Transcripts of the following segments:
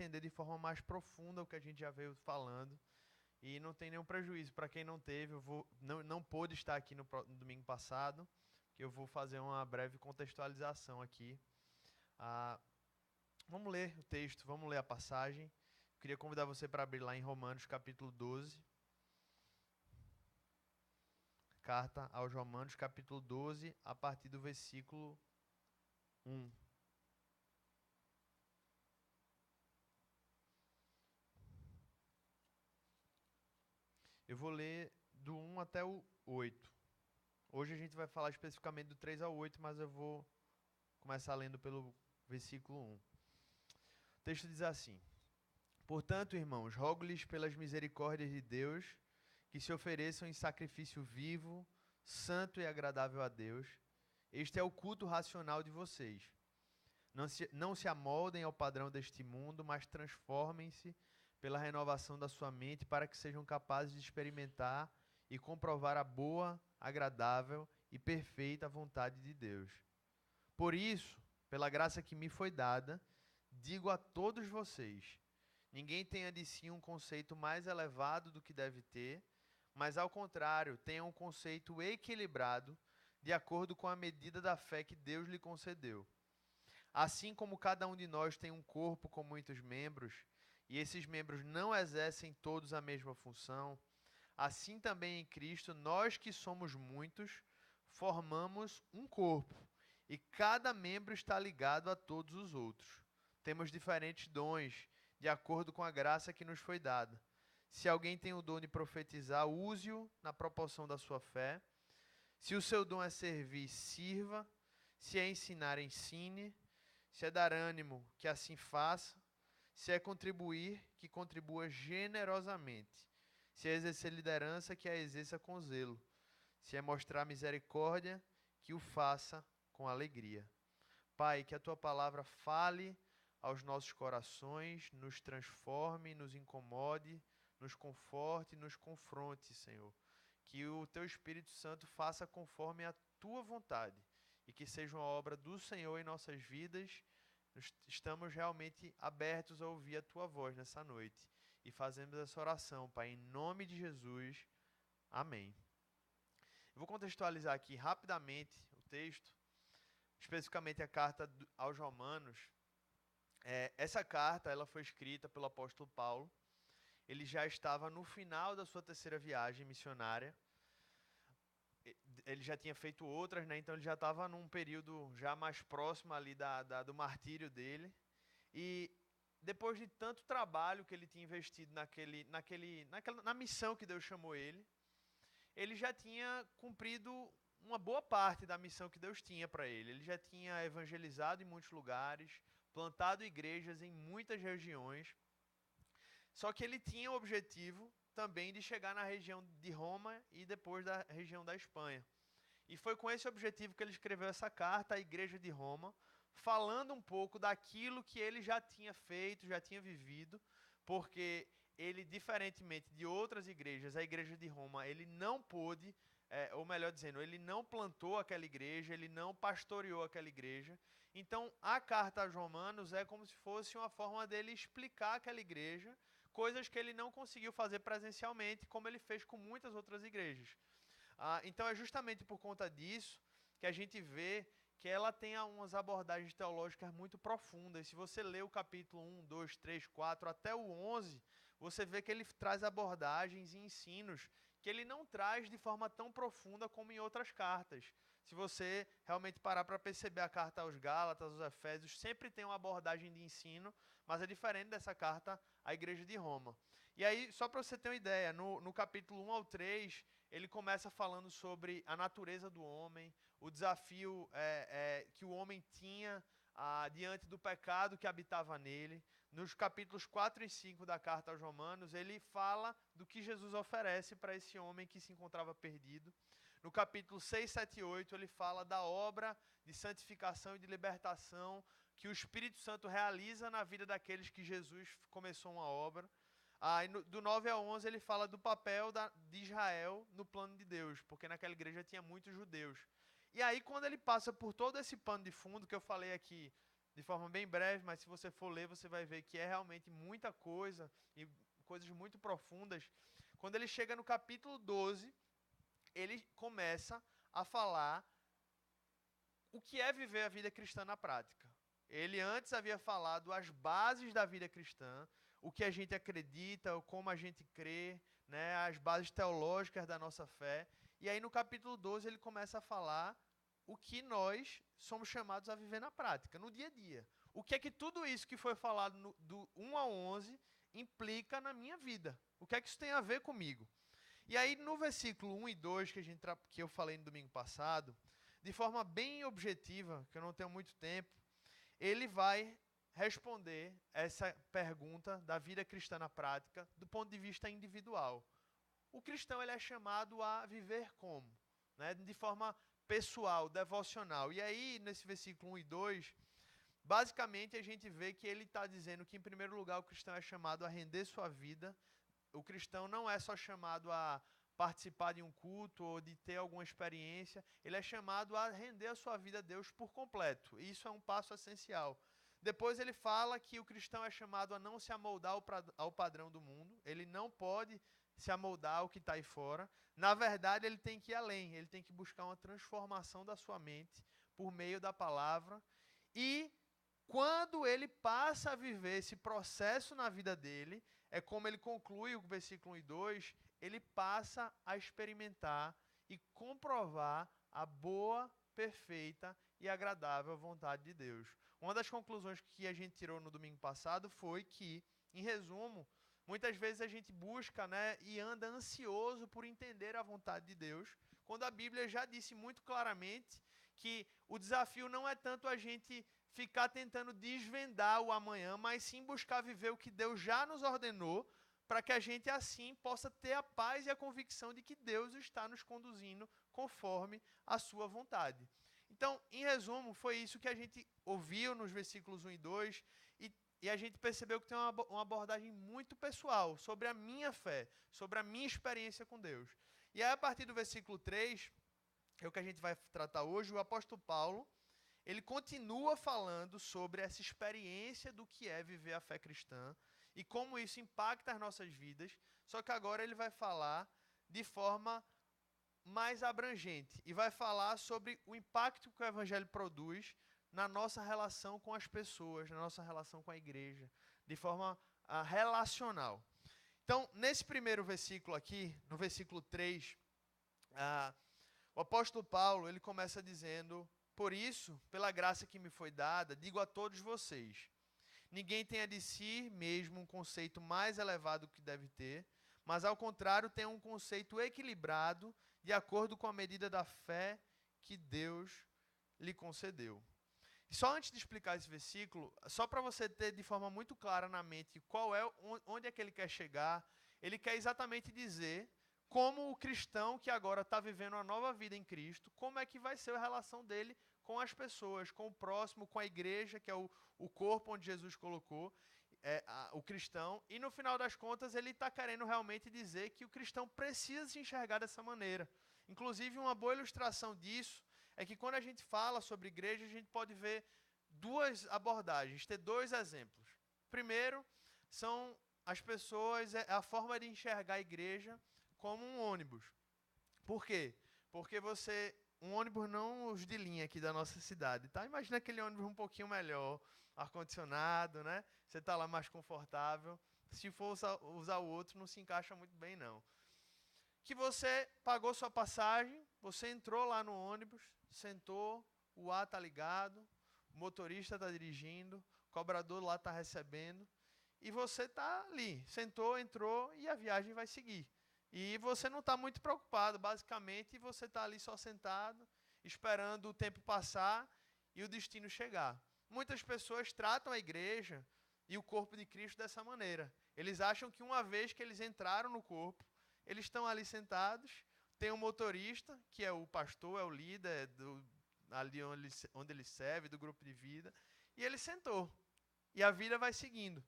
entender de forma mais profunda o que a gente já veio falando. E não tem nenhum prejuízo. Para quem não teve, não pôde estar aqui no domingo passado, que eu vou fazer uma breve contextualização aqui. Vamos ler o texto, vamos ler a passagem. Eu queria convidar você para abrir lá em Romanos capítulo 12. Carta aos Romanos capítulo 12, a partir do versículo 1. Eu vou ler do 1 até o 8. Hoje a gente vai falar especificamente do 3 ao 8, mas eu vou começar lendo pelo versículo 1. O texto diz assim: Portanto, irmãos, rogo-lhes pelas misericórdias de Deus que se ofereçam em sacrifício vivo, santo e agradável a Deus. Este é o culto racional de vocês. Não se amoldem ao padrão deste mundo, mas transformem-se pela renovação da sua mente para que sejam capazes de experimentar e comprovar a boa, agradável e perfeita vontade de Deus. Por isso, pela graça que me foi dada, digo a todos vocês: ninguém tenha de si um conceito mais elevado do que deve ter, mas ao contrário, tenha um conceito equilibrado, de acordo com a medida da fé que Deus lhe concedeu. Assim como cada um de nós tem um corpo com muitos membros, e esses membros não exercem todos a mesma função, assim também em Cristo, nós que somos muitos, formamos um corpo, e cada membro está ligado a todos os outros. Temos diferentes dons, de acordo com a graça que nos foi dada. Se alguém tem o dom de profetizar, use-o na proporção da sua fé. Se o seu dom é servir, sirva. Se é ensinar, ensine. Se é dar ânimo, que assim faça. Se é contribuir, que contribua generosamente. Se é exercer liderança, que a exerça com zelo. Se é mostrar misericórdia, que o faça com alegria. Pai, que a tua palavra fale aos nossos corações, nos transforme, nos incomode, nos conforte, nos confronte, Senhor. Que o teu Espírito Santo faça conforme a tua vontade e que seja uma obra do Senhor em nossas vidas. Estamos realmente abertos a ouvir a tua voz nessa noite e fazemos essa oração, Pai, em nome de Jesus. Amém. Eu vou contextualizar aqui rapidamente o texto, especificamente a carta aos Romanos. Essa carta ela foi escrita pelo apóstolo Paulo. Ele já estava no final da sua terceira viagem missionária. Ele já tinha feito outras, né? Então ele já estava num período já mais próximo ali do martírio dele. E depois de tanto trabalho que ele tinha investido na missão que Deus chamou ele já tinha cumprido uma boa parte da missão que Deus tinha para ele. Ele já tinha evangelizado em muitos lugares, plantado igrejas em muitas regiões. Só que ele tinha o objetivo também de chegar na região de Roma e depois da região da Espanha. E foi com esse objetivo que ele escreveu essa carta à igreja de Roma, falando um pouco daquilo que ele já tinha feito, já tinha vivido, porque ele, diferentemente de outras igrejas, a igreja de Roma, ele não pôde, ou melhor dizendo, ele não plantou aquela igreja, ele não pastoreou aquela igreja. Então, a carta aos Romanos é como se fosse uma forma dele explicar aquela igreja, coisas que ele não conseguiu fazer presencialmente, como ele fez com muitas outras igrejas. Então é justamente por conta disso que a gente vê que ela tem umas abordagens teológicas muito profundas. Se você ler o capítulo 1, 2, 3, 4 até o 11, você vê que ele traz abordagens e ensinos que ele não traz de forma tão profunda como em outras cartas. Se você realmente parar para perceber a carta aos Gálatas, aos Efésios, sempre tem uma abordagem de ensino, mas é diferente dessa carta à Igreja de Roma. E aí, só para você ter uma ideia, no capítulo 1 ao 3, ele começa falando sobre a natureza do homem, o desafio que o homem tinha diante do pecado que habitava nele. Nos capítulos 4 e 5 da carta aos Romanos, ele fala do que Jesus oferece para esse homem que se encontrava perdido. No capítulo 6, 7 e 8, ele fala da obra de santificação e de libertação que o Espírito Santo realiza na vida daqueles que Jesus começou uma obra. Do 9 a 11 ele fala do papel de Israel no plano de Deus, porque naquela igreja tinha muitos judeus. E aí quando ele passa por todo esse pano de fundo que eu falei aqui, de forma bem breve, mas se você for ler, você vai ver que é realmente muita coisa e coisas muito profundas. Quando ele chega no capítulo 12, ele começa a falar o que é viver a vida cristã na prática. Ele antes havia falado as bases da vida cristã, o que a gente acredita, como a gente crê, né, as bases teológicas da nossa fé. E aí no capítulo 12 ele começa a falar o que nós somos chamados a viver na prática, no dia a dia. O que é que tudo isso que foi falado do 1 ao 11 implica na minha vida? O que é que isso tem a ver comigo? E aí no versículo 1 e 2 que eu falei no domingo passado, de forma bem objetiva, que eu não tenho muito tempo, ele vai responder essa pergunta da vida cristã na prática do ponto de vista individual. O cristão ele é chamado a viver como? Né? De forma pessoal, devocional. E aí, nesse versículo 1 e 2, basicamente a gente vê que ele está dizendo que, em primeiro lugar, o cristão é chamado a render sua vida. O cristão não é só chamado a participar de um culto ou de ter alguma experiência, ele é chamado a render a sua vida a Deus por completo. E isso é um passo essencial. Depois ele fala que o cristão é chamado a não se amoldar ao padrão do mundo, ele não pode se amoldar ao que está aí fora. Na verdade, ele tem que ir além, ele tem que buscar uma transformação da sua mente por meio da palavra. E quando ele passa a viver esse processo na vida dele, é como ele conclui o versículo 1 e 2, ele passa a experimentar e comprovar a boa, perfeita e agradável vontade de Deus. Uma das conclusões que a gente tirou no domingo passado foi que, em resumo, muitas vezes a gente busca, né, e anda ansioso por entender a vontade de Deus, quando a Bíblia já disse muito claramente que o desafio não é tanto a gente ficar tentando desvendar o amanhã, mas sim buscar viver o que Deus já nos ordenou, para que a gente assim possa ter a paz e a convicção de que Deus está nos conduzindo conforme a sua vontade. Então, em resumo, foi isso que a gente ouviu nos versículos 1 e 2, e a gente percebeu que tem uma abordagem muito pessoal sobre a minha fé, sobre a minha experiência com Deus. E aí, a partir do versículo 3, que é o que a gente vai tratar hoje, o apóstolo Paulo, ele continua falando sobre essa experiência do que é viver a fé cristã e como isso impacta as nossas vidas, só que agora ele vai falar de forma mais abrangente e vai falar sobre o impacto que o evangelho produz na nossa relação com as pessoas, na nossa relação com a igreja, de forma relacional. Então, nesse primeiro versículo aqui, no versículo 3, o apóstolo Paulo, ele começa dizendo: por isso, pela graça que me foi dada, digo a todos vocês, ninguém tenha de si mesmo um conceito mais elevado que deve ter, mas ao contrário tenha um conceito equilibrado, de acordo com a medida da fé que Deus lhe concedeu. E só antes de explicar esse versículo, só para você ter de forma muito clara na mente onde é que ele quer chegar, ele quer exatamente dizer como o cristão que agora está vivendo uma nova vida em Cristo, como é que vai ser a relação dele com as pessoas, com o próximo, com a igreja, que é o corpo onde Jesus colocou o cristão. E no final das contas, ele está querendo realmente dizer que o cristão precisa se enxergar dessa maneira. Inclusive, uma boa ilustração disso é que quando a gente fala sobre igreja, a gente pode ver duas abordagens, ter dois exemplos. Primeiro, são as pessoas, a forma de enxergar a igreja como um ônibus. Por quê? Porque um ônibus não os de linha aqui da nossa cidade, tá? Imagina aquele ônibus um pouquinho melhor, ar-condicionado, né? Você está lá mais confortável. Se for usar o outro, não se encaixa muito bem, não. Que você pagou sua passagem, você entrou lá no ônibus, sentou, o ar está ligado, o motorista está dirigindo, o cobrador lá está recebendo, e você está ali, sentou, entrou e a viagem vai seguir. E você não está muito preocupado, basicamente você está ali só sentado, esperando o tempo passar e o destino chegar. Muitas pessoas tratam a igreja e o corpo de Cristo dessa maneira. Eles acham que uma vez que eles entraram no corpo, eles estão ali sentados, tem um motorista, que é o pastor, é o líder ali onde ele serve, do grupo de vida, e ele sentou. E a vida vai seguindo.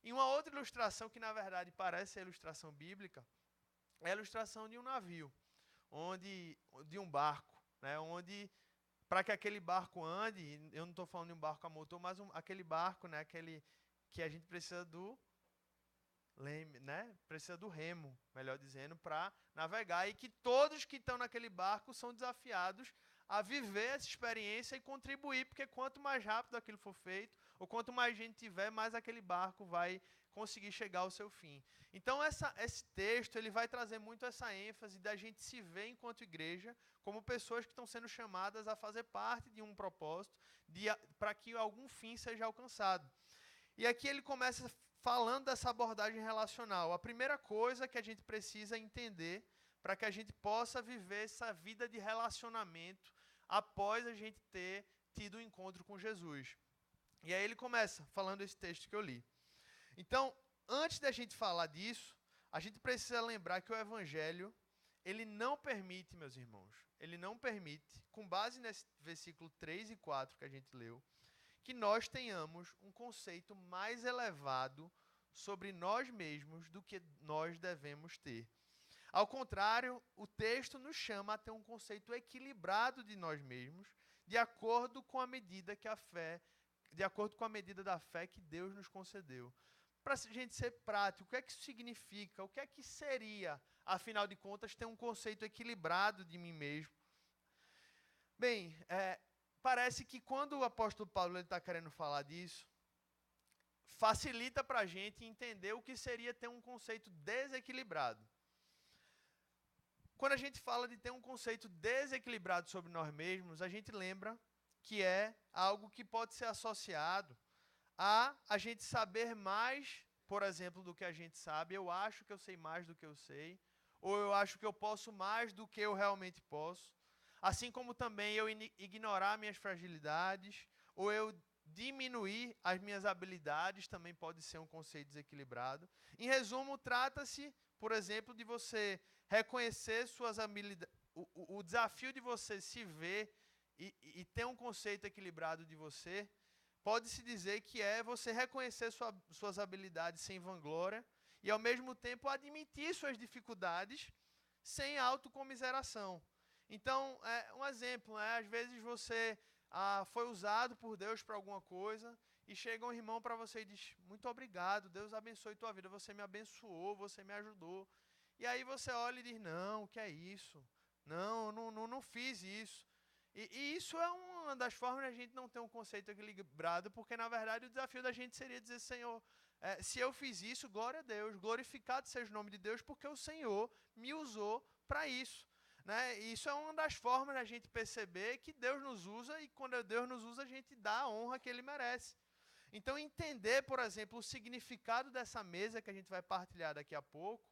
E uma outra ilustração, que na verdade parece a ilustração bíblica, é a ilustração de um navio, de um barco, né, onde para que aquele barco ande, eu não estou falando de um barco a motor, mas aquele barco, né, aquele que a gente precisa do leme, né? Precisa do remo, melhor dizendo, para navegar, e que todos que estão naquele barco são desafiados a viver essa experiência e contribuir, porque quanto mais rápido aquilo for feito, ou quanto mais gente tiver, mais aquele barco vai conseguir chegar ao seu fim. Então esse texto ele vai trazer muito essa ênfase da gente se ver enquanto igreja como pessoas que estão sendo chamadas a fazer parte de um propósito para que algum fim seja alcançado. E aqui ele começa falando dessa abordagem relacional. A primeira coisa que a gente precisa entender para que a gente possa viver essa vida de relacionamento após a gente ter tido um encontro com Jesus. E aí ele começa falando esse texto que eu li. Então, antes da gente falar disso, a gente precisa lembrar que o Evangelho, ele não permite, meus irmãos, ele não permite, com base nesse versículo 3 e 4 que a gente leu, que nós tenhamos um conceito mais elevado sobre nós mesmos do que nós devemos ter. Ao contrário, o texto nos chama a ter um conceito equilibrado de nós mesmos, de acordo com a medida que a fé, de acordo com a medida da fé que Deus nos concedeu. Para a gente ser prático, o que é que isso significa? O que é que seria, afinal de contas, ter um conceito equilibrado de mim mesmo? Bem, parece que quando o apóstolo Paulo está querendo falar disso, facilita para a gente entender o que seria ter um conceito desequilibrado. Quando a gente fala de ter um conceito desequilibrado sobre nós mesmos, a gente lembra que é algo que pode ser associado a gente saber mais, por exemplo, do que a gente sabe. Eu acho que eu sei mais do que eu sei, ou eu acho que eu posso mais do que eu realmente posso. Assim como também eu ignorar minhas fragilidades, ou eu diminuir as minhas habilidades, também pode ser um conceito desequilibrado. Em resumo, trata-se, por exemplo, de você reconhecer suas habilidades, o desafio de você se ver e ter um conceito equilibrado de você, pode-se dizer que é você reconhecer suas habilidades sem vanglória e, ao mesmo tempo, admitir suas dificuldades sem autocomiseração. Então, um exemplo, às vezes você foi usado por Deus para alguma coisa e chega um irmão para você e diz, muito obrigado, Deus abençoe tua vida, você me abençoou, você me ajudou. E aí você olha e diz, não, o que é isso? Não fiz isso. E isso é uma das formas de a gente não ter um conceito equilibrado, porque na verdade o desafio da gente seria dizer, Senhor, se eu fiz isso, glória a Deus, glorificado seja o nome de Deus, porque o Senhor me usou para isso. Né? E isso é uma das formas da gente perceber que Deus nos usa, e quando Deus nos usa, a gente dá a honra que Ele merece. Então, entender, por exemplo, o significado dessa mesa que a gente vai partilhar daqui a pouco,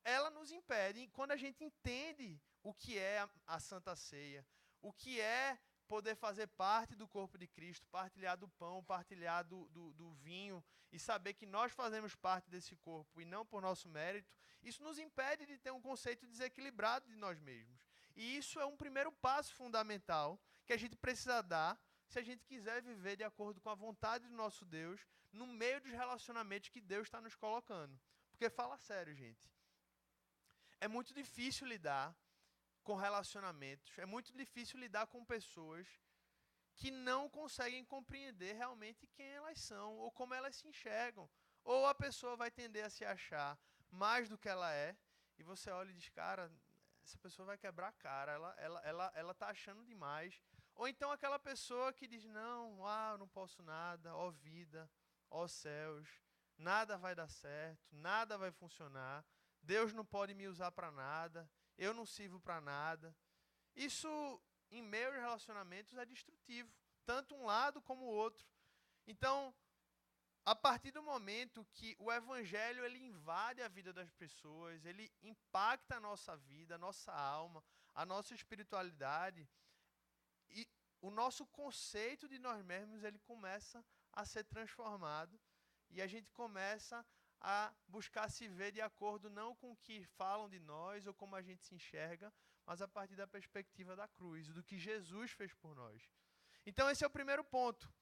ela nos impede. E quando a gente entende o que é a Santa Ceia, o que é poder fazer parte do corpo de Cristo, partilhar do pão, partilhar do vinho, e saber que nós fazemos parte desse corpo e não por nosso mérito, isso nos impede de ter um conceito desequilibrado de nós mesmos. E isso é um primeiro passo fundamental que a gente precisa dar se a gente quiser viver de acordo com a vontade do nosso Deus no meio dos relacionamentos que Deus está nos colocando. Porque fala sério, gente. É muito difícil lidar com relacionamentos, é muito difícil lidar com pessoas que não conseguem compreender realmente quem elas são, ou como elas se enxergam. Ou a pessoa vai tender a se achar mais do que ela é, e você olha e diz, cara, essa pessoa vai quebrar a cara, ela tá achando demais. Ou então aquela pessoa que diz, não, eu não posso nada, ó vida, ó céus, nada vai dar certo, nada vai funcionar, Deus não pode me usar para nada, eu não sirvo para nada. Isso, em meio aos relacionamentos, é destrutivo, tanto um lado como o outro. Então, a partir do momento que o Evangelho ele invade a vida das pessoas, ele impacta a nossa vida, a nossa alma, a nossa espiritualidade, e o nosso conceito de nós mesmos ele começa a ser transformado, e a gente começa a buscar se ver de acordo não com o que falam de nós ou como a gente se enxerga, mas a partir da perspectiva da cruz, do que Jesus fez por nós. Então esse é o primeiro ponto.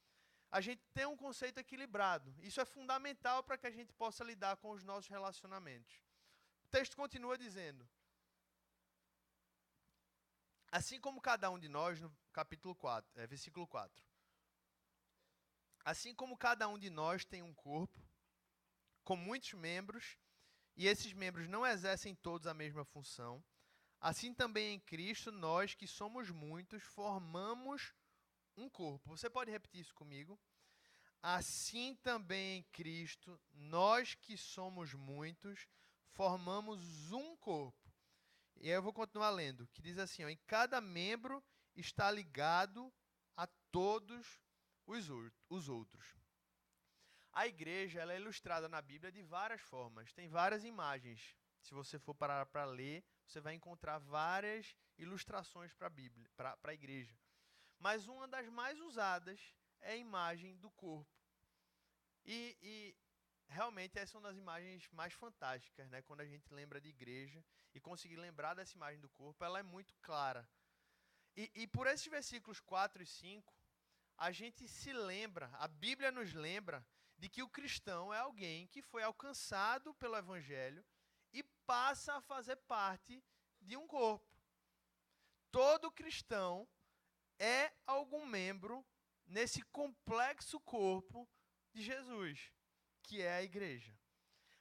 A gente tem um conceito equilibrado. Isso é fundamental para que a gente possa lidar com os nossos relacionamentos. O texto continua dizendo, Assim como cada um de nós, no capítulo 4, versículo 4. Assim como cada um de nós tem um corpo, com muitos membros, e esses membros não exercem todos a mesma função, assim também em Cristo, nós que somos muitos, formamos um corpo. Você pode repetir isso comigo? Assim também em Cristo, nós que somos muitos, formamos um corpo. E aí eu vou continuar lendo, que diz assim, ó, em cada membro está ligado a todos os outros. A igreja ela é ilustrada na Bíblia de várias formas, tem várias imagens. Se você for parar para ler, você vai encontrar várias ilustrações para a Bíblia, para a igreja. Mas uma das mais usadas é a imagem do corpo. E realmente essa é uma das imagens mais fantásticas, né? Quando a gente lembra de igreja e conseguir lembrar dessa imagem do corpo, ela é muito clara. E por esses versículos 4 e 5, a gente se lembra, a Bíblia nos lembra de que o cristão é alguém que foi alcançado pelo Evangelho e passa a fazer parte de um corpo. Todo cristão é algum membro nesse complexo corpo de Jesus, que é a igreja.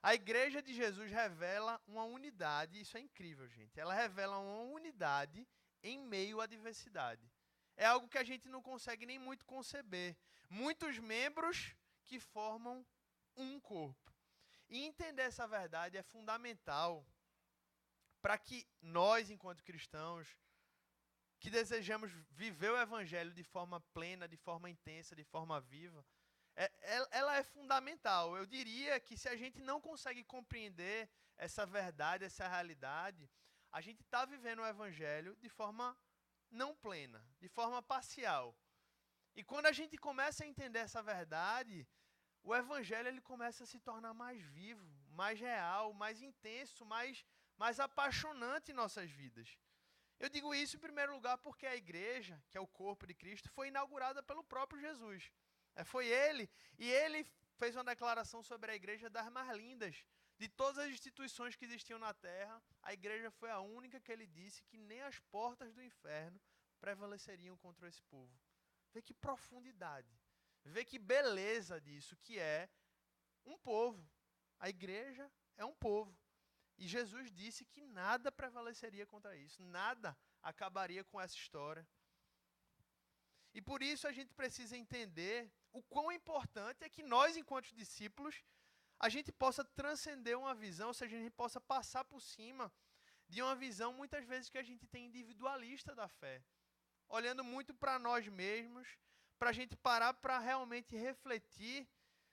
A igreja de Jesus revela uma unidade, isso é incrível, gente. Ela revela uma unidade em meio à diversidade. É algo que a gente não consegue nem muito conceber. Muitos membros que formam um corpo. E entender essa verdade é fundamental para que nós, enquanto cristãos, que desejamos viver o Evangelho de forma plena, de forma intensa, de forma viva, ela é fundamental. Eu diria que se a gente não consegue compreender essa verdade, essa realidade, a gente está vivendo o Evangelho de forma não plena, de forma parcial. E quando a gente começa a entender essa verdade, o Evangelho ele começa a se tornar mais vivo, mais real, mais intenso, mais apaixonante em nossas vidas. Eu digo isso em primeiro lugar porque a igreja, que é o corpo de Cristo, foi inaugurada pelo próprio Jesus. Foi ele, e ele fez uma declaração sobre a igreja das mais lindas. De todas as instituições que existiam na terra, a igreja foi a única que ele disse que nem as portas do inferno prevaleceriam contra esse povo. Vê que profundidade, vê que beleza disso, que é um povo. A igreja é um povo. E Jesus disse que nada prevaleceria contra isso, nada acabaria com essa história. E por isso a gente precisa entender o quão importante é que nós, enquanto discípulos, a gente possa transcender uma visão, ou seja, a gente possa passar por cima de uma visão, muitas vezes, que a gente tem individualista da fé. Olhando muito para nós mesmos, para a gente parar para realmente refletir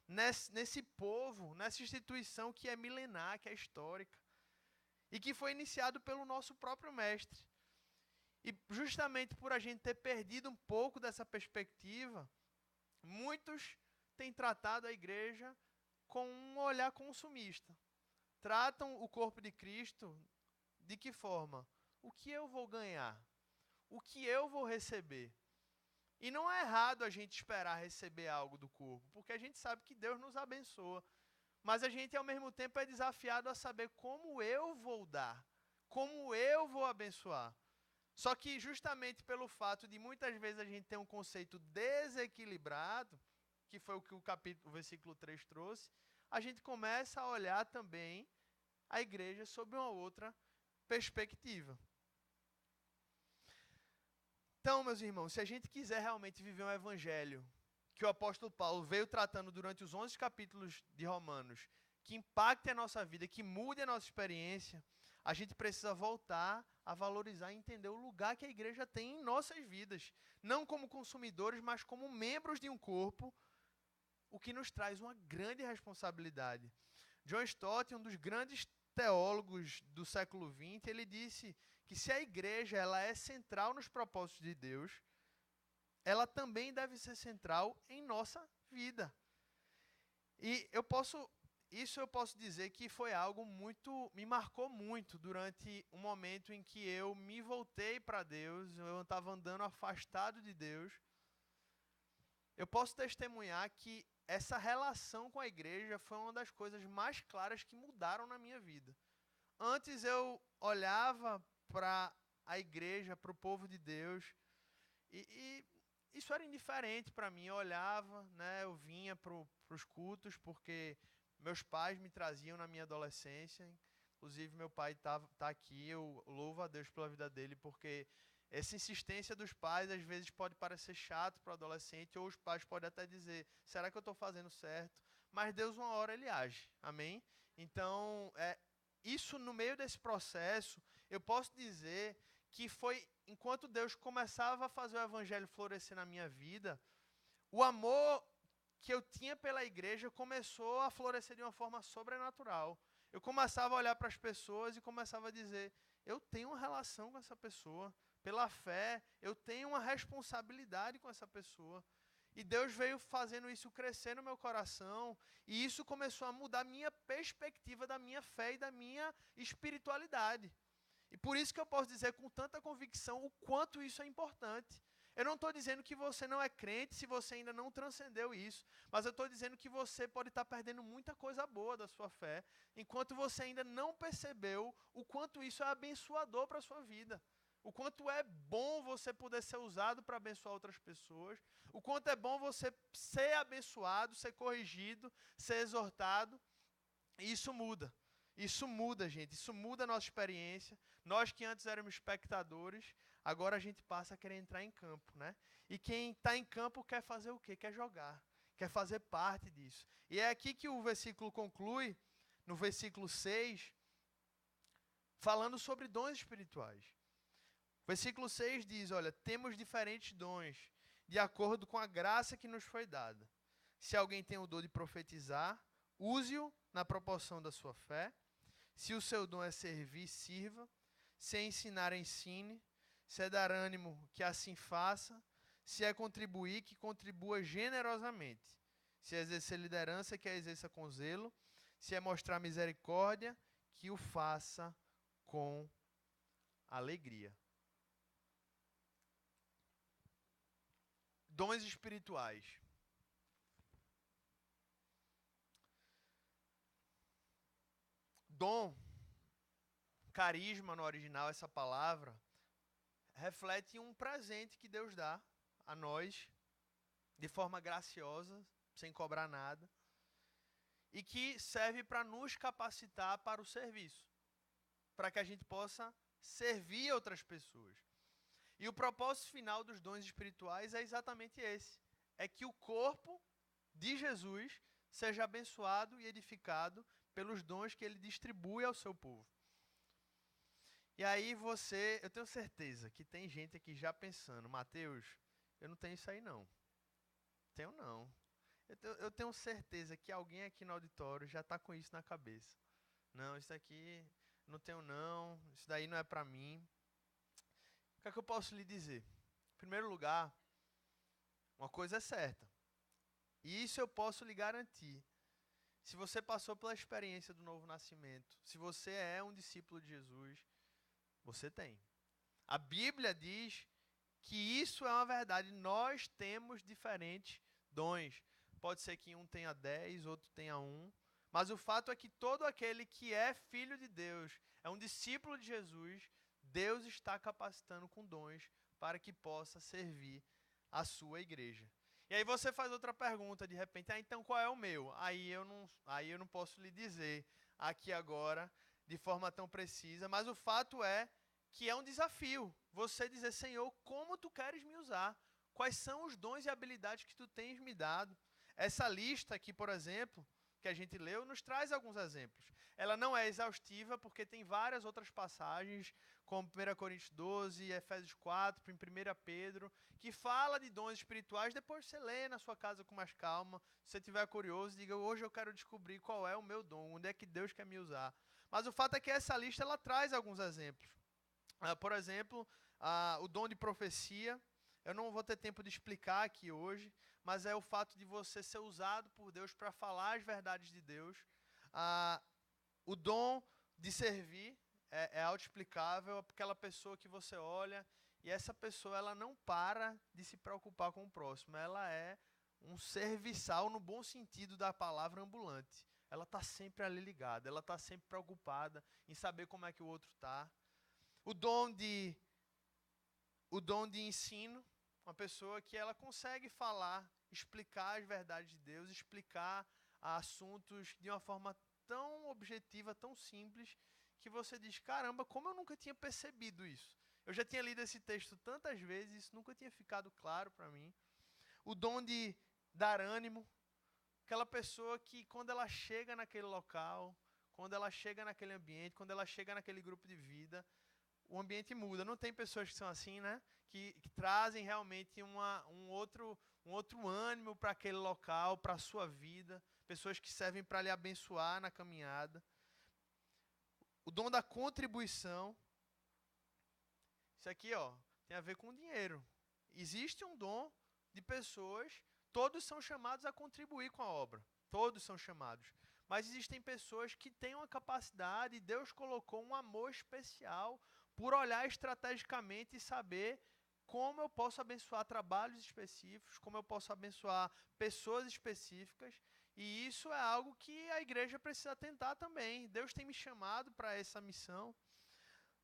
nesse povo, nessa instituição que é milenar, que é histórica, e que foi iniciado pelo nosso próprio mestre. E justamente por a gente ter perdido um pouco dessa perspectiva, muitos têm tratado a igreja com um olhar consumista. Tratam o corpo de Cristo de que forma? O que eu vou ganhar? O que eu vou receber? E não é errado a gente esperar receber algo do corpo, porque a gente sabe que Deus nos abençoa. Mas a gente, ao mesmo tempo, é desafiado a saber como eu vou dar, como eu vou abençoar. Só que justamente pelo fato de muitas vezes a gente ter um conceito desequilibrado, que foi o que o versículo 3 trouxe, a gente começa a olhar também a igreja sob uma outra perspectiva. Então, meus irmãos, se a gente quiser realmente viver um evangelho que o apóstolo Paulo veio tratando durante os 11 capítulos de Romanos, que impacte a nossa vida, que mude a nossa experiência, a gente precisa voltar a valorizar e entender o lugar que a igreja tem em nossas vidas. Não como consumidores, mas como membros de um corpo, o que nos traz uma grande responsabilidade. John Stott, um dos grandes teólogos do século XX, ele disse que se a igreja ela é central nos propósitos de Deus, ela também deve ser central em nossa vida. E eu posso dizer que foi algo me marcou muito durante um momento em que eu me voltei para Deus, eu estava andando afastado de Deus. Eu posso testemunhar que essa relação com a igreja foi uma das coisas mais claras que mudaram na minha vida. Antes eu olhava para a igreja, para o povo de Deus. E isso era indiferente para mim. Eu olhava, né, eu vinha para os cultos, porque meus pais me traziam na minha adolescência. Inclusive, meu pai tá aqui, eu louvo a Deus pela vida dele, porque essa insistência dos pais, às vezes, pode parecer chato para o adolescente, ou os pais podem até dizer, será que eu estou fazendo certo? Mas Deus, uma hora, Ele age. Amém? Então, isso no meio desse processo, eu posso dizer que foi, enquanto Deus começava a fazer o evangelho florescer na minha vida, o amor que eu tinha pela igreja começou a florescer de uma forma sobrenatural. Eu começava a olhar para as pessoas e começava a dizer, eu tenho uma relação com essa pessoa. Pela fé, eu tenho uma responsabilidade com essa pessoa. E Deus veio fazendo isso crescer no meu coração. E isso começou a mudar a minha perspectiva da minha fé e da minha espiritualidade. E por isso que eu posso dizer com tanta convicção o quanto isso é importante. Eu não estou dizendo que você não é crente se você ainda não transcendeu isso. Mas eu estou dizendo que você pode estar perdendo muita coisa boa da sua fé, enquanto você ainda não percebeu o quanto isso é abençoador para a sua vida. O quanto é bom você poder ser usado para abençoar outras pessoas. O quanto é bom você ser abençoado, ser corrigido, ser exortado. E isso muda. Isso muda, gente. Isso muda a nossa experiência. Nós que antes éramos espectadores, agora a gente passa a querer entrar em campo, né? E quem está em campo quer fazer o quê? Quer jogar. Quer fazer parte disso. E é aqui que o versículo conclui, no versículo 6, falando sobre dons espirituais. Versículo 6 diz, olha, temos diferentes dons, de acordo com a graça que nos foi dada. Se alguém tem o dom de profetizar, use-o na proporção da sua fé. Se o seu dom é servir, sirva. Se é ensinar, ensine. Se é dar ânimo, que assim faça. Se é contribuir, que contribua generosamente. Se é exercer liderança, que a exerça com zelo. Se é mostrar misericórdia, que o faça com alegria. Dons espirituais. Dom, carisma no original, essa palavra, reflete um presente que Deus dá a nós, de forma graciosa, sem cobrar nada, e que serve para nos capacitar para o serviço, para que a gente possa servir outras pessoas. E o propósito final dos dons espirituais é exatamente esse, é que o corpo de Jesus seja abençoado e edificado pelos dons que ele distribui ao seu povo. E aí eu tenho certeza que tem gente aqui já pensando, Mateus, eu não tenho isso aí não. Tenho não. Eu tenho certeza que alguém aqui no auditório já está com isso na cabeça. Não, isso aqui não tenho não, isso daí não é para mim. O que é que eu posso lhe dizer? Em primeiro lugar, uma coisa é certa. E isso eu posso lhe garantir. Se você passou pela experiência do novo nascimento, se você é um discípulo de Jesus, você tem. A Bíblia diz que isso é uma verdade. Nós temos diferentes dons. Pode ser que um tenha 10, outro tenha 1. Mas o fato é que todo aquele que é filho de Deus, é um discípulo de Jesus, Deus está capacitando com dons para que possa servir a sua igreja. E aí você faz outra pergunta, de repente, então qual é o meu? Aí eu não posso lhe dizer aqui agora, de forma tão precisa, mas o fato é que é um desafio. Você dizer, Senhor, como tu queres me usar? Quais são os dons e habilidades que tu tens me dado? Essa lista aqui, por exemplo, que a gente leu, nos traz alguns exemplos. Ela não é exaustiva, porque tem várias outras passagens, como 1 Coríntios 12, Efésios 4, em 1 Pedro, que fala de dons espirituais. Depois você lê na sua casa com mais calma. Se você estiver curioso, diga, hoje eu quero descobrir qual é o meu dom, onde é que Deus quer me usar. Mas o fato é que essa lista ela traz alguns exemplos. Por exemplo, o dom de profecia. Eu não vou ter tempo de explicar aqui hoje, mas é o fato de você ser usado por Deus para falar as verdades de Deus. O dom de servir é autoexplicável, aquela pessoa que você olha, e essa pessoa ela não para de se preocupar com o próximo. Ela é um serviçal no bom sentido da palavra ambulante. Ela está sempre ali ligada, ela está sempre preocupada em saber como é que o outro está. O dom de o dom de ensino, uma pessoa que ela consegue falar, explicar as verdades de Deus, explicar assuntos de uma forma tão objetiva, tão simples, que você diz, caramba, como eu nunca tinha percebido isso. Eu já tinha lido esse texto tantas vezes, isso nunca tinha ficado claro para mim. O dom de dar ânimo, aquela pessoa que quando ela chega naquele local, quando ela chega naquele ambiente, quando ela chega naquele grupo de vida, o ambiente muda. Não tem pessoas que são assim, né? Que trazem realmente um outro ânimo para aquele local, para a sua vida. Pessoas que servem para lhe abençoar na caminhada. O dom da contribuição. Isso aqui, ó, tem a ver com dinheiro. Existe um dom de pessoas, todos são chamados a contribuir com a obra. Todos são chamados. Mas existem pessoas que têm uma capacidade, Deus colocou um amor especial por olhar estrategicamente e saber como eu posso abençoar trabalhos específicos, como eu posso abençoar pessoas específicas. E isso é algo que a igreja precisa tentar também. Deus tem me chamado para essa missão.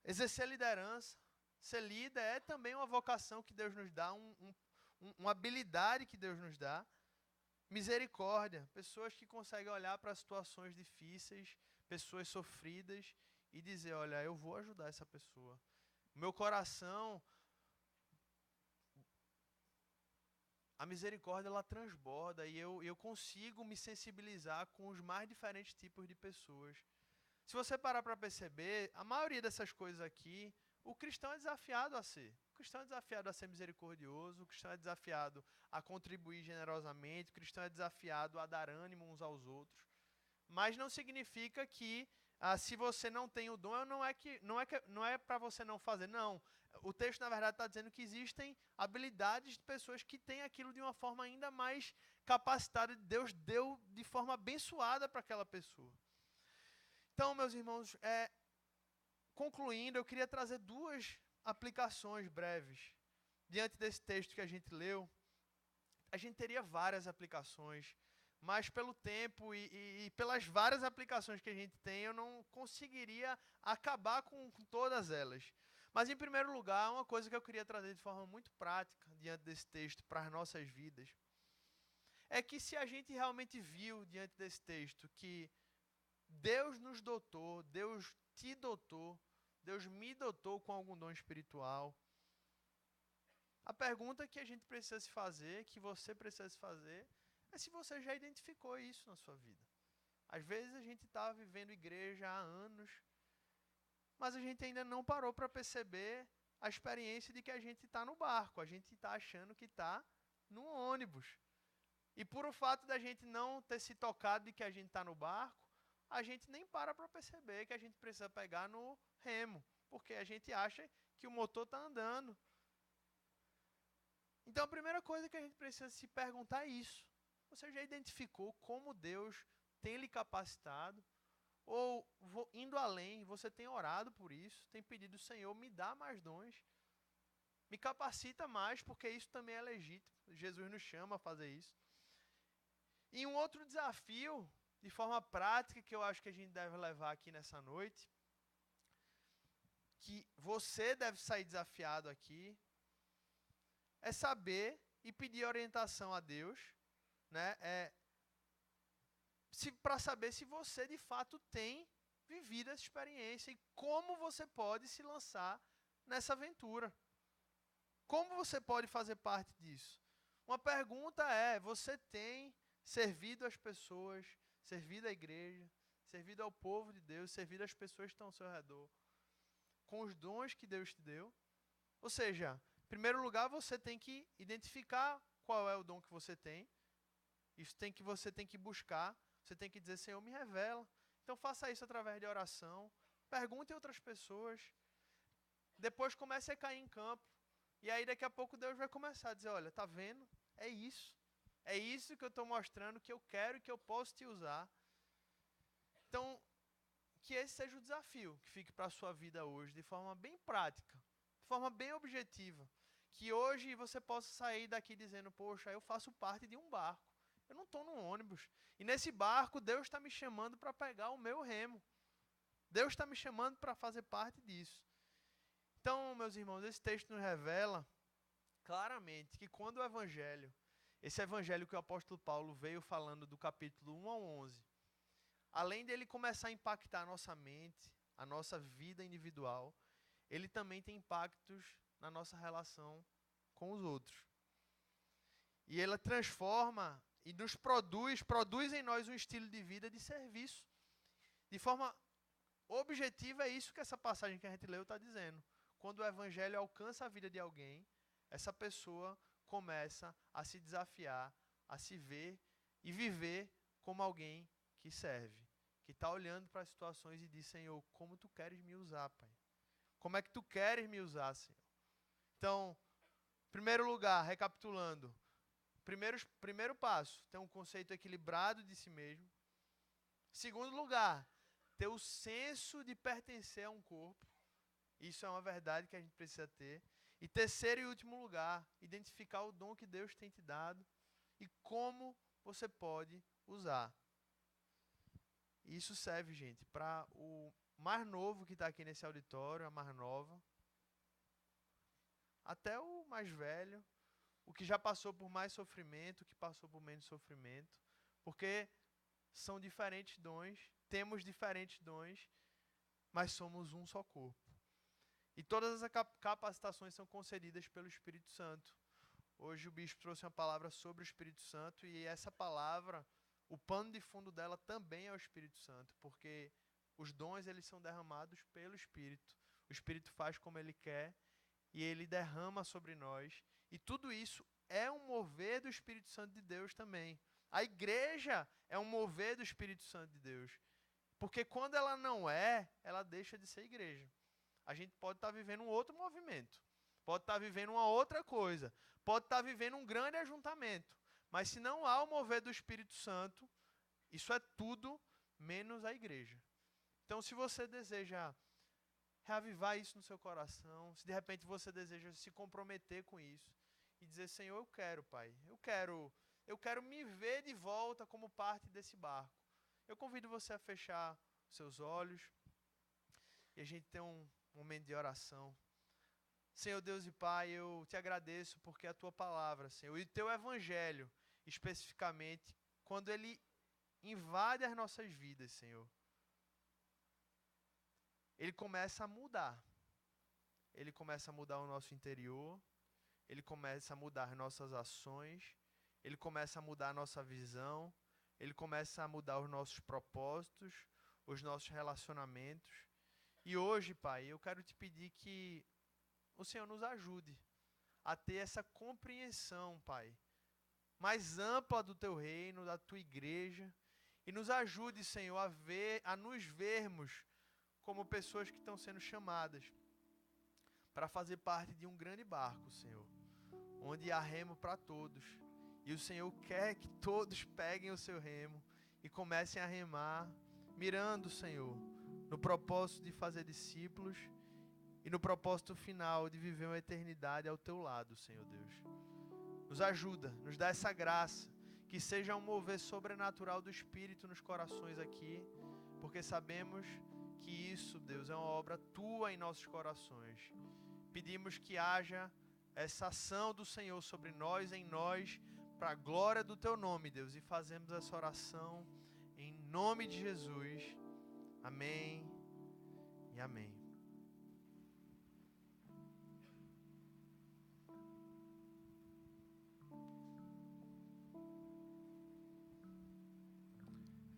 Exercer liderança, ser líder é também uma vocação que Deus nos dá, uma habilidade que Deus nos dá. Misericórdia, pessoas que conseguem olhar para situações difíceis, pessoas sofridas e dizer, olha, eu vou ajudar essa pessoa. O meu coração, a misericórdia, ela transborda e eu consigo me sensibilizar com os mais diferentes tipos de pessoas. Se você parar para perceber, a maioria dessas coisas aqui, o cristão é desafiado a ser. O cristão é desafiado a ser misericordioso, o cristão é desafiado a contribuir generosamente, o cristão é desafiado a dar ânimo uns aos outros. Mas não significa que se você não tem o dom, não é para você não fazer. Não. O texto, na verdade, está dizendo que existem habilidades de pessoas que têm aquilo de uma forma ainda mais capacitada. Deus deu de forma abençoada para aquela pessoa. Então, meus irmãos, concluindo, eu queria trazer duas aplicações breves. Diante desse texto que a gente leu, a gente teria várias aplicações, mas pelo tempo e pelas várias aplicações que a gente tem, eu não conseguiria acabar com todas elas. Mas, em primeiro lugar, uma coisa que eu queria trazer de forma muito prática, diante desse texto, para as nossas vidas, é que se a gente realmente viu, diante desse texto, que Deus nos dotou, Deus te dotou, Deus me dotou com algum dom espiritual. A pergunta que a gente precisa se fazer, que você precisa se fazer, é se você já identificou isso na sua vida. Às vezes a gente está vivendo igreja há anos, mas a gente ainda não parou para perceber a experiência de que a gente está no barco, a gente está achando que está no ônibus. E por o fato da gente não ter se tocado de que a gente está no barco, a gente nem para perceber que a gente precisa pegar no remo, porque a gente acha que o motor está andando. Então a primeira coisa que a gente precisa se perguntar é isso. Você já identificou como Deus tem lhe capacitado? Ou, indo além, você tem orado por isso, tem pedido, Senhor, me dá mais dons, me capacita mais, porque isso também é legítimo. Jesus nos chama a fazer isso. E um outro desafio, de forma prática, que eu acho que a gente deve levar aqui nessa noite, que você deve sair desafiado aqui, é saber e pedir orientação a Deus, né? Para saber se você de fato tem vivido essa experiência e como você pode se lançar nessa aventura. Como você pode fazer parte disso? Uma pergunta é, você tem servido as pessoas, servido a igreja, servido ao povo de Deus, servido às pessoas que estão ao seu redor, com os dons que Deus te deu? Ou seja, em primeiro lugar, você tem que identificar qual é o dom que você tem. Isso você tem que buscar. Você tem que dizer, Senhor, me revela. Então faça isso através de oração. Pergunte a outras pessoas. Depois comece a cair em campo. E aí daqui a pouco Deus vai começar a dizer, olha, tá vendo? É isso. É isso que eu estou mostrando, que eu quero e que eu posso te usar. Então, que esse seja o desafio que fique para a sua vida hoje, de forma bem prática, de forma bem objetiva. Que hoje você possa sair daqui dizendo, poxa, eu faço parte de um barco. Eu não estou num ônibus. E nesse barco, Deus está me chamando para pegar o meu remo. Deus está me chamando para fazer parte disso. Então, meus irmãos, esse texto nos revela claramente que quando o evangelho, esse evangelho que o apóstolo Paulo veio falando do capítulo 1 ao 11, além dele começar a impactar a nossa mente, a nossa vida individual, ele também tem impactos na nossa relação com os outros. E ela transforma e nos produz em nós um estilo de vida de serviço. De forma objetiva, é isso que essa passagem que a gente leu está dizendo. Quando o evangelho alcança a vida de alguém, essa pessoa começa a se desafiar, a se ver e viver como alguém que serve, que está olhando para as situações e diz: Senhor, como tu queres me usar, Pai? Como é que tu queres me usar, Senhor? Então, primeiro lugar, recapitulando, primeiro passo, ter um conceito equilibrado de si mesmo. Segundo lugar, ter o senso de pertencer a um corpo. Isso é uma verdade que a gente precisa ter. E terceiro e último lugar, identificar o dom que Deus tem te dado e como você pode usar. Isso serve, gente, para o mais novo que está aqui nesse auditório, a mais nova, até o mais velho, o que já passou por mais sofrimento, o que passou por menos sofrimento, porque são diferentes dons, temos diferentes dons, mas somos um só corpo. E todas as capacitações são concedidas pelo Espírito Santo. Hoje o bispo trouxe uma palavra sobre o Espírito Santo e essa palavra, o pano de fundo dela também é o Espírito Santo, porque os dons eles são derramados pelo Espírito. O Espírito faz como ele quer e ele derrama sobre nós. E tudo isso é um mover do Espírito Santo de Deus também. A igreja é um mover do Espírito Santo de Deus. Porque quando ela não é, ela deixa de ser igreja. A gente pode estar vivendo um outro movimento, pode estar vivendo uma outra coisa, pode estar vivendo um grande ajuntamento, mas se não há o mover do Espírito Santo, isso é tudo menos a igreja. Então, se você deseja reavivar isso no seu coração, se de repente você deseja se comprometer com isso e dizer: Senhor, eu quero, Pai, eu quero me ver de volta como parte desse barco. Eu convido você a fechar os seus olhos e a gente ter um momento de oração. Senhor Deus e Pai, eu te agradeço porque a tua palavra, Senhor, e o teu evangelho, especificamente, quando ele invade as nossas vidas, Senhor, ele começa a mudar. Ele começa a mudar o nosso interior, ele começa a mudar as nossas ações, ele começa a mudar a nossa visão, ele começa a mudar os nossos propósitos, os nossos relacionamentos. E hoje, Pai, eu quero te pedir que o Senhor nos ajude a ter essa compreensão, Pai, mais ampla do teu reino, da tua igreja, e nos ajude, Senhor, a nos vermos como pessoas que estão sendo chamadas para fazer parte de um grande barco, Senhor, onde há remo para todos. E o Senhor quer que todos peguem o seu remo e comecem a remar, mirando, Senhor, no propósito de fazer discípulos e no propósito final de viver uma eternidade ao teu lado, Senhor Deus. Nos ajuda, nos dá essa graça, que seja um mover sobrenatural do Espírito nos corações aqui, porque sabemos que isso, Deus, é uma obra tua em nossos corações. Pedimos que haja essa ação do Senhor sobre nós, em nós, para a glória do teu nome, Deus, e fazemos essa oração em nome de Jesus. Amém e amém.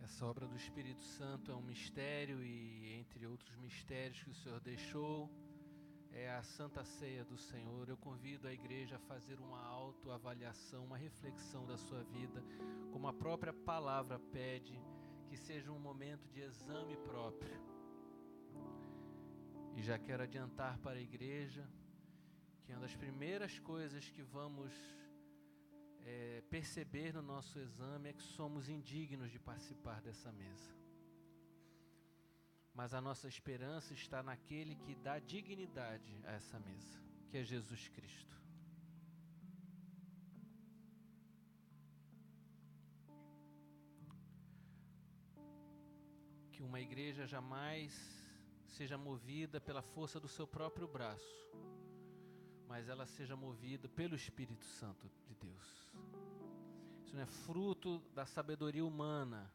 Essa obra do Espírito Santo é um mistério e, entre outros mistérios que o Senhor deixou, é a Santa Ceia do Senhor. Eu convido a igreja a fazer uma autoavaliação, uma reflexão da sua vida, como a própria palavra pede, que seja um momento de exame próprio. E já quero adiantar para a igreja que uma das primeiras coisas que vamos perceber no nosso exame é que somos indignos de participar dessa mesa. Mas a nossa esperança está naquele que dá dignidade a essa mesa, que é Jesus Cristo. Que uma igreja jamais seja movida pela força do seu próprio braço, mas ela seja movida pelo Espírito Santo de Deus. Isso não é fruto da sabedoria humana.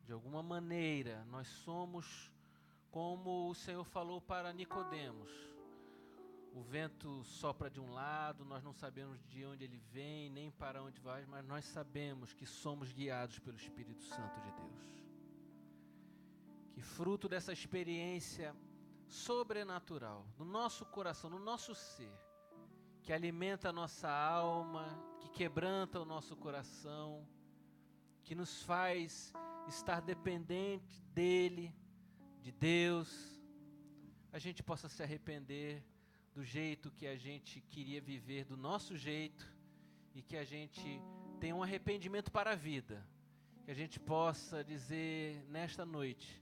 De alguma maneira, nós somos como o Senhor falou para Nicodemos. O vento sopra de um lado, nós não sabemos de onde ele vem, nem para onde vai, mas nós sabemos que somos guiados pelo Espírito Santo de Deus. Que fruto dessa experiência sobrenatural, no nosso coração, no nosso ser, que alimenta a nossa alma, que quebranta o nosso coração, que nos faz estar dependente dele, de Deus, a gente possa se arrepender do jeito que a gente queria viver, do nosso jeito, e que a gente tenha um arrependimento para a vida, que a gente possa dizer nesta noite: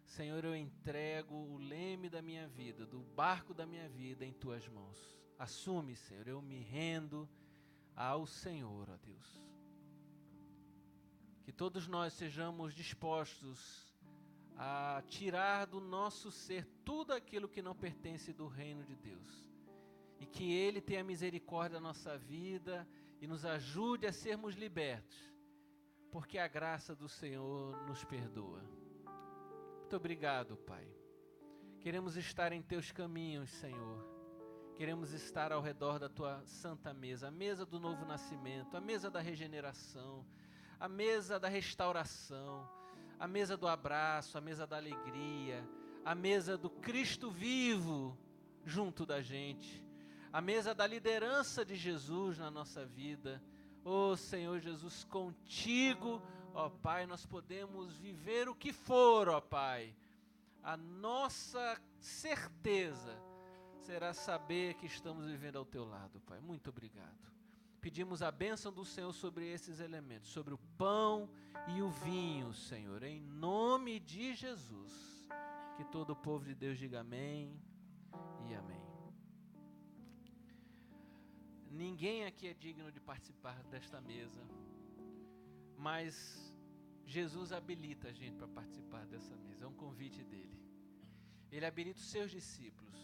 Senhor, eu entrego o leme da minha vida, do barco da minha vida em tuas mãos. Assume, Senhor, eu me rendo ao Senhor, ó Deus. Que todos nós sejamos dispostos a tirar do nosso ser tudo aquilo que não pertence do reino de Deus. E que Ele tenha misericórdia da nossa vida e nos ajude a sermos libertos, porque a graça do Senhor nos perdoa. Muito obrigado, Pai. Queremos estar em Teus caminhos, Senhor. Queremos estar ao redor da Tua santa mesa, a mesa do novo nascimento, a mesa da regeneração, a mesa da restauração, a mesa do abraço, a mesa da alegria, a mesa do Cristo vivo junto da gente, a mesa da liderança de Jesus na nossa vida. Ó Senhor Jesus, contigo, ó Pai, nós podemos viver o que for, ó Pai. A nossa certeza será saber que estamos vivendo ao Teu lado, Pai. Muito obrigado. Pedimos a bênção do Senhor sobre esses elementos, sobre o pão e o vinho, Senhor, em nome de Jesus. Que todo o povo de Deus diga amém e amém. Ninguém aqui é digno de participar desta mesa, mas Jesus habilita a gente para participar dessa mesa, é um convite dele. Ele habilita os seus discípulos.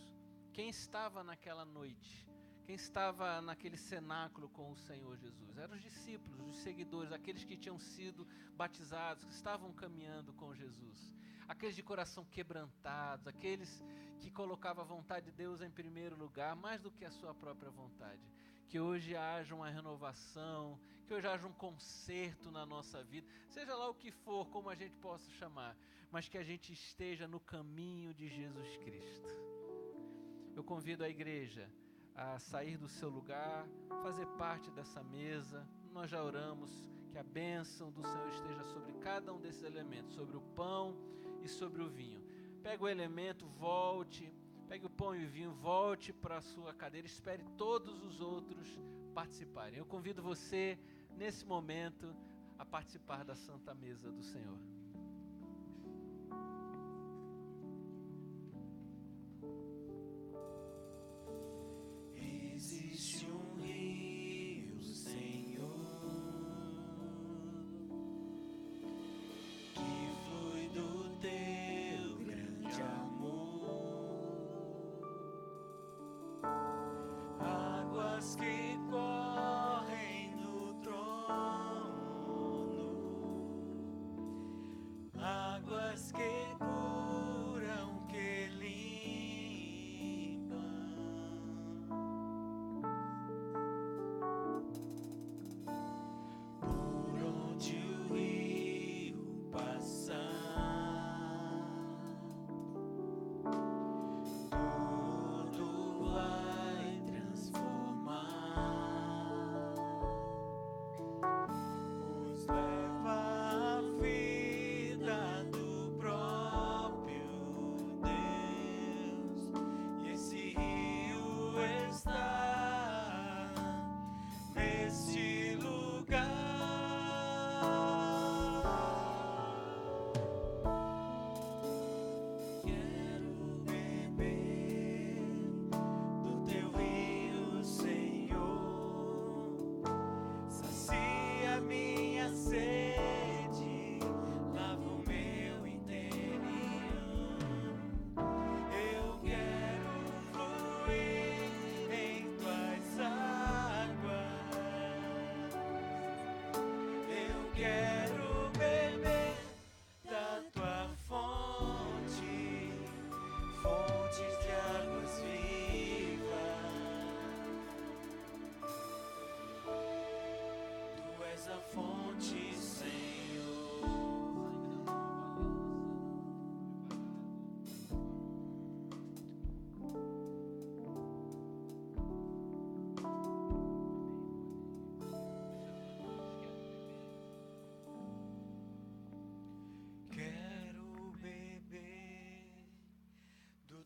Quem estava naquela noite? Quem estava naquele cenáculo com o Senhor Jesus? Eram os discípulos, os seguidores, aqueles que tinham sido batizados, que estavam caminhando com Jesus. Aqueles de coração quebrantados, aqueles que colocavam a vontade de Deus em primeiro lugar, mais do que a sua própria vontade. Que hoje haja uma renovação, que hoje haja um conserto na nossa vida, seja lá o que for, como a gente possa chamar, mas que a gente esteja no caminho de Jesus Cristo. Eu convido a igreja a sair do seu lugar, fazer parte dessa mesa. Nós já oramos que a bênção do Senhor esteja sobre cada um desses elementos, sobre o pão e sobre o vinho. Pega o elemento, volte, pegue o pão e o vinho, volte para a sua cadeira, espere todos os outros participarem. Eu convido você, nesse momento, a participar da Santa Mesa do Senhor. Existe um rio, Senhor, que flui do Teu grande amor, águas que correm do trono,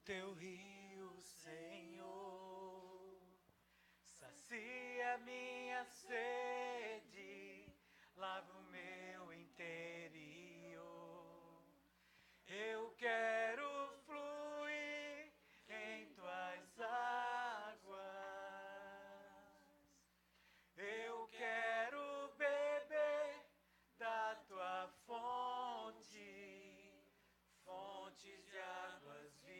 teu rio, Senhor, sacia minha sede, lava o meu interior. Eu quero fluir em tuas águas. Eu quero beber da tua fonte, fontes de águas vivas.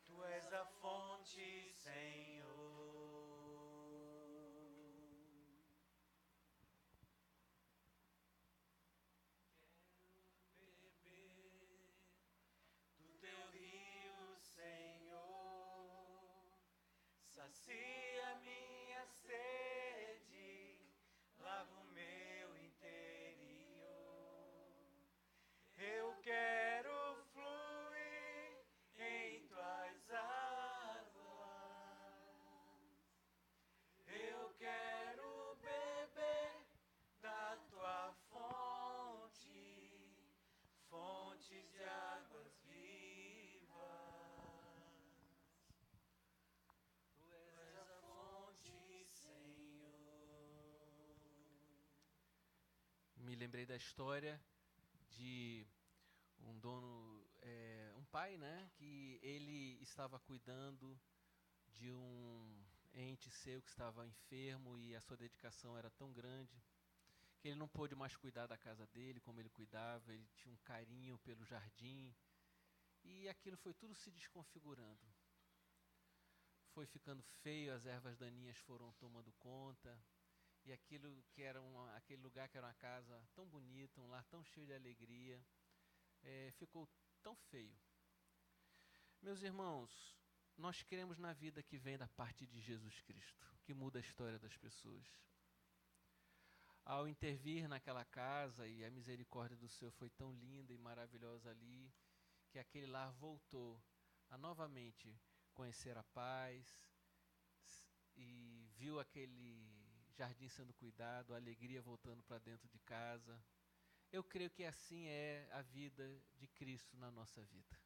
Tu és a fonte, Senhor. Do teu rio, Senhor, sacia minha sede, lava o meu interior. Eu quero fluir em tuas águas. Eu quero beber da tua fonte, fontes de águas vivas. Tu és a fonte, Senhor. Me lembrei da história de um dono, um pai, né, que ele estava cuidando de um ente seu que estava enfermo e a sua dedicação era tão grande que ele não pôde mais cuidar da casa dele como ele cuidava. Ele tinha um carinho pelo jardim e aquilo foi tudo se desconfigurando. Foi ficando feio, as ervas daninhas foram tomando conta e aquilo que era aquele lugar que era uma casa tão bonita, um lar tão cheio de alegria, ficou tão feio. Meus irmãos, nós cremos na vida que vem da parte de Jesus Cristo, que muda a história das pessoas. Ao intervir naquela casa, e a misericórdia do Senhor foi tão linda e maravilhosa ali, que aquele lar voltou a novamente conhecer a paz e viu aquele jardim sendo cuidado, a alegria voltando para dentro de casa. Eu creio que assim é a vida de Cristo na nossa vida.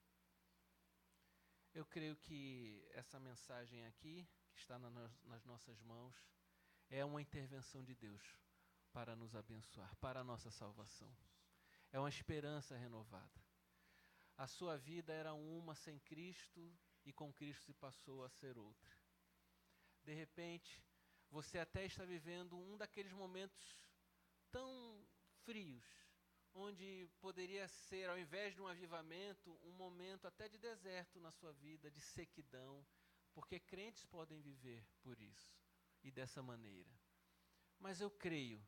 Eu creio que essa mensagem aqui, que está nas nossas mãos, é uma intervenção de Deus para nos abençoar, para a nossa salvação. É uma esperança renovada. A sua vida era uma sem Cristo e com Cristo se passou a ser outra. De repente, você até está vivendo um daqueles momentos tão frios, onde poderia ser, ao invés de um avivamento, um momento até de deserto na sua vida, de sequidão, porque crentes podem viver por isso e dessa maneira. Mas eu creio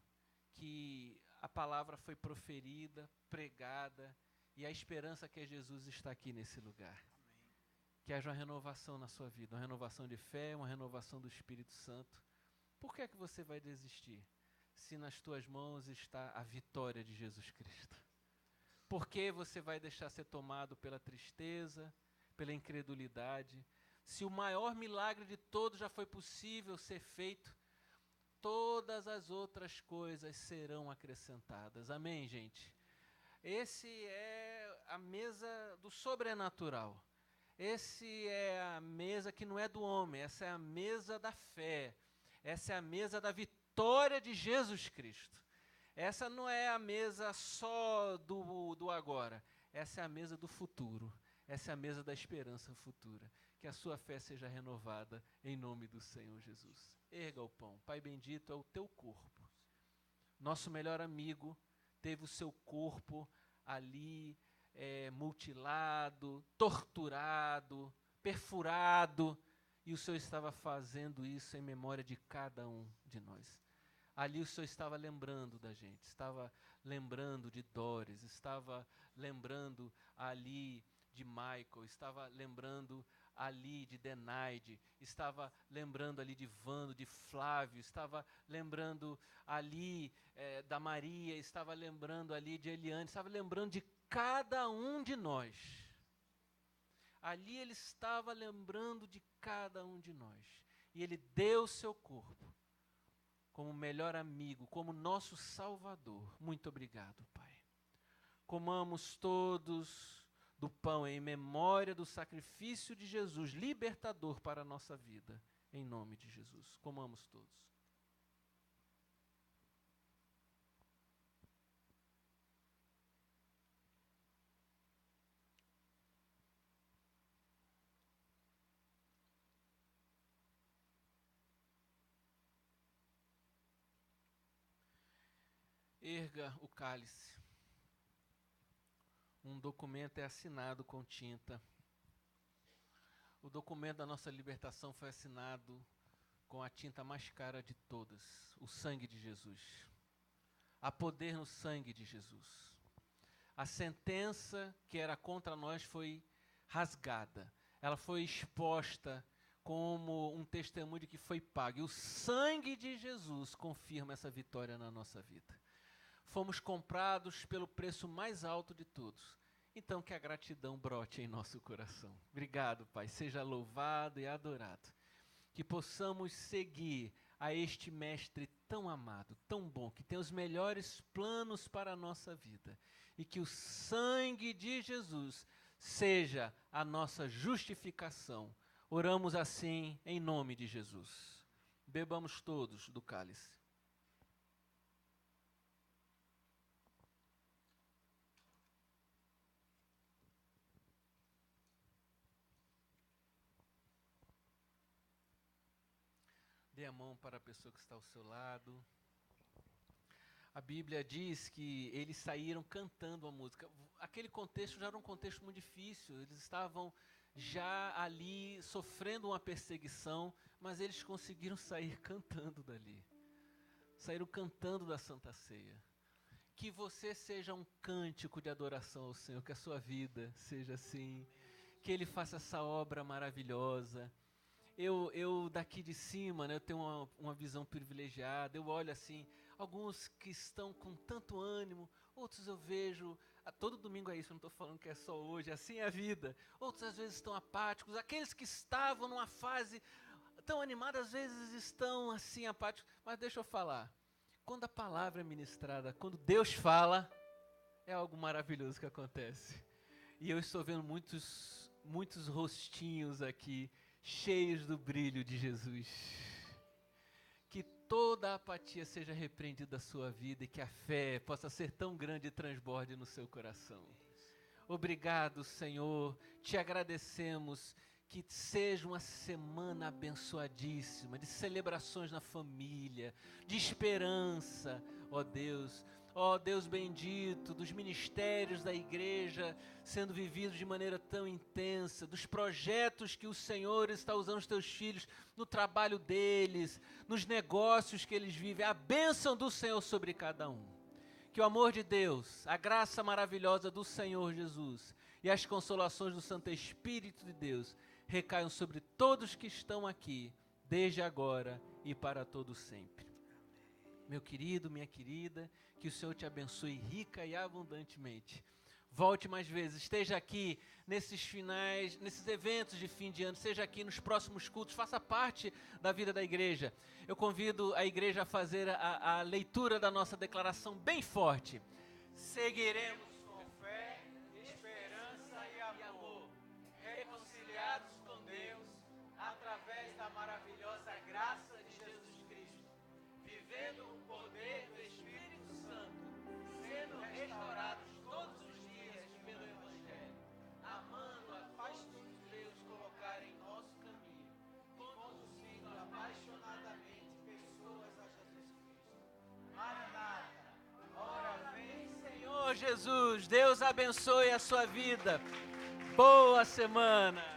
que a palavra foi proferida, pregada, e a esperança que é Jesus está aqui nesse lugar. Amém. Que haja uma renovação na sua vida, uma renovação de fé, uma renovação do Espírito Santo. Por que é que você vai desistir, se nas tuas mãos está a vitória de Jesus Cristo? Por que você vai deixar ser tomado pela tristeza, pela incredulidade? Se o maior milagre de todos já foi possível ser feito, todas as outras coisas serão acrescentadas. Amém, gente? Esse é a mesa do sobrenatural. Esse é a mesa que não é do homem, essa é a mesa da fé. Essa é a mesa da vitória de Jesus Cristo. Essa não é a mesa só do agora. Essa é a mesa do futuro. Essa é a mesa da esperança futura. Que a sua fé seja renovada em nome do Senhor Jesus. Erga o pão. Pai bendito, é o teu corpo. Nosso melhor amigo teve o seu corpo ali mutilado, torturado, perfurado. E o Senhor estava fazendo isso em memória de cada um de nós. Ali o Senhor estava lembrando da gente, estava lembrando de Doris, estava lembrando ali de Michael, estava lembrando ali de Denaide, estava lembrando ali de Vando, de Flávio, estava lembrando ali da Maria, estava lembrando ali de Eliane, estava lembrando de cada um de nós. Ali ele estava lembrando de cada um de nós. E ele deu o seu corpo como melhor amigo, como nosso Salvador. Muito obrigado, Pai. comamos todos do pão em memória do sacrifício de Jesus, libertador para a nossa vida, em nome de Jesus. Comamos todos. Erga o cálice. Um documento é assinado com tinta. O documento da nossa libertação foi assinado com a tinta mais cara de todas, o sangue de Jesus. Há poder no sangue de Jesus. A sentença que era contra nós foi rasgada. Ela foi exposta como um testemunho de que foi pago. E o sangue de Jesus confirma essa vitória na nossa vida. Fomos comprados pelo preço mais alto de todos. Então que a gratidão brote em nosso coração. Obrigado, Pai. Seja louvado e adorado. Que possamos seguir a este Mestre tão amado, tão bom, que tem os melhores planos para a nossa vida. E que o sangue de Jesus seja a nossa justificação. Oramos assim em nome de Jesus. Bebamos todos do cálice. Dê a mão para a pessoa que está ao seu lado. A Bíblia diz que eles saíram cantando a música. Aquele contexto já era um contexto muito difícil. Eles estavam já ali sofrendo uma perseguição, mas eles conseguiram sair cantando dali. Saíram cantando da Santa Ceia. Que você seja um cântico de adoração ao Senhor, que a sua vida seja assim. Que Ele faça essa obra maravilhosa. Eu daqui de cima, né, eu tenho uma visão privilegiada, eu olho assim, alguns que estão com tanto ânimo, outros eu vejo, todo domingo é isso, eu não estou falando que é só hoje, assim é a vida. Outros às vezes estão apáticos, aqueles que estavam numa fase tão animada, às vezes estão assim apáticos. Mas deixa eu falar, quando a palavra é ministrada, quando Deus fala, é algo maravilhoso que acontece. E eu estou vendo muitos rostinhos aqui, cheios do brilho de Jesus. Que toda a apatia seja repreendida da sua vida e que a fé possa ser tão grande e transborde no seu coração. Obrigado, Senhor, te agradecemos, que seja uma semana abençoadíssima, de celebrações na família, de esperança, ó Deus. Ó Deus bendito, dos ministérios da igreja sendo vividos de maneira tão intensa, dos projetos que o Senhor está usando os teus filhos no trabalho deles, nos negócios que eles vivem, a bênção do Senhor sobre cada um. Que o amor de Deus, a graça maravilhosa do Senhor Jesus e as consolações do Santo Espírito de Deus recaiam sobre todos que estão aqui, desde agora e para todo sempre. Meu querido, minha querida, que o Senhor te abençoe rica e abundantemente. Volte mais vezes, esteja aqui nesses finais, nesses eventos de fim de ano, seja aqui nos próximos cultos, faça parte da vida da igreja. Eu convido a igreja a fazer a leitura da nossa declaração bem forte. Seguiremos com fé, esperança e amor, reconciliados com Deus, através da maravilhosa graça de Jesus Cristo, vivendo o poder do Espírito Santo, sendo restaurados todos os dias pelo Evangelho, amando a paz que Deus colocar em nosso caminho, conduzindo apaixonadamente pessoas a Jesus Cristo. Maranata, ora vem, Senhor Jesus. Deus abençoe a sua vida. Boa semana.